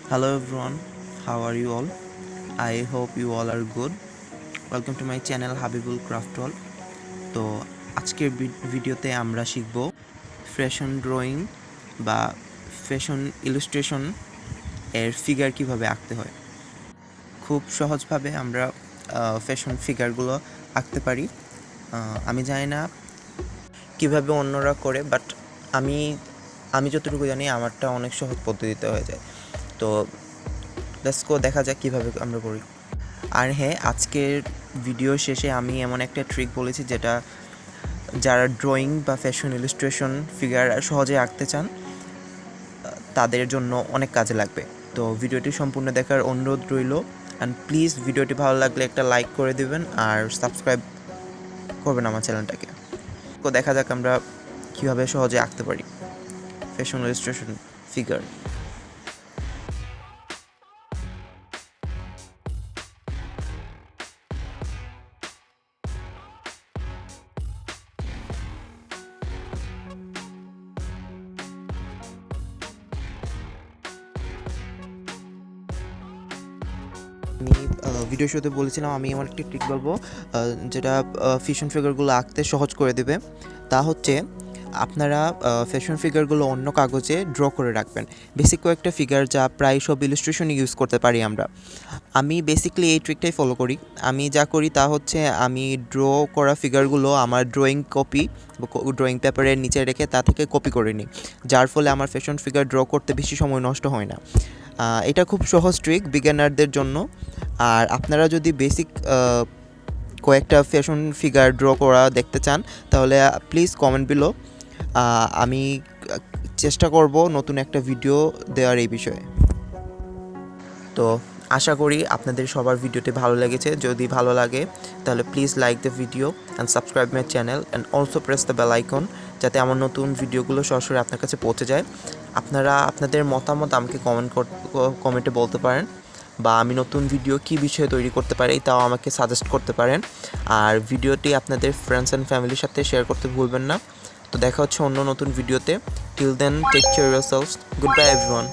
Hello everyone, how are you all? I hope you all are good. Welcome to my channel Habibul craftworld. তো আজকের ভিডিওতে আমরা শিখব fashion drawing বা fashion illustration এর figure কিভাবে আঁকতে হয়। খুব সহজভাবে আমরা ফ্যাশন ফিগারগুলো আঁকতে পারি। আমি জানি না কিভাবে অন্যরা করে, বাট আমি আমি যতটুকু জানি আমারটা অনেক সহজ পদ্ধতিতে হয়ে যায়। তো লেটস গো, দেখা যাক কীভাবে আমরা করি। আর হ্যাঁ, আজকের ভিডিও শেষে আমি এমন একটা ট্রিক বলেছি যেটা যারা ড্রয়িং বা ফ্যাশন ইলাস্ট্রেশন ফিগার সহজে আঁকতে চান তাদের জন্য অনেক কাজে লাগবে। তো ভিডিওটি সম্পূর্ণ দেখার অনুরোধ রইল। অ্যান্ড প্লিজ ভিডিওটি ভালো লাগলে একটা লাইক করে দেবেন আর সাবস্ক্রাইব করবেন আমার চ্যানেলটাকে। তো দেখা যাক আমরা কীভাবে সহজে আঁকতে পারি ফ্যাশন ইলাস্ট্রেশন ফিগার। আমি ভিডিও শুরুতে বলেছিলাম আমি আমার একটি ট্রিক বলবো যেটা ফ্যাশন ফিগারগুলো আঁকতে সহজ করে দেবে। তা হচ্ছে আপনারা ফ্যাশন ফিগারগুলো অন্য কাগজে ড্র করে রাখবেন। বেসিক কয়েকটা ফিগার যা প্রায় সব ইলাস্ট্রেশনে ইউজ করতে পারি আমরা। আমি বেসিক্যালি এই ট্রিকটাই ফলো করি। আমি যা করি তা হচ্ছে আমি ড্র করা ফিগারগুলো আমার ড্রয়িং কপি ড্রয়িং পেপারের নিচে রেখে তা থেকে কপি করে নিই, যার ফলে আমার ফ্যাশন ফিগার ড্র করতে বেশি সময় নষ্ট হয় না। এটা খুব সহজ ট্রিক বিগিনারদের জন্য। আর আপনারা যদি বেসিক কয়েকটা ফ্যাশন ফিগার ড্র করা দেখতে চান তাহলে প্লিজ কমেন্ট বিলো। আমি চেষ্টা করব নতুন একটা ভিডিও দেওয়ার এই বিষয়ে। তো আশা করি আপনাদের সবার ভিডিওটি ভালো লেগেছে। যদি ভালো লাগে তাহলে please like the video and subscribe my channel and also press the bell icon, যাতে আমার নতুন ভিডিওগুলো সরাসরি আপনার কাছে পৌঁছে যায়। আপনারা আপনাদের মতামত আমাকে কমেন্টে বলতে পারেন, বা আমি নতুন ভিডিও কী বিষয়ে তৈরি করতে পারি তাও আমাকে সাজেস্ট করতে পারেন। আর ভিডিওটি আপনাদের ফ্রেন্ডস অ্যান্ড ফ্যামিলির সাথে শেয়ার করতে ভুলবেন না। তো দেখা হচ্ছে অন্য নতুন ভিডিওতে। Till then, take care yourselves. Good bye everyone.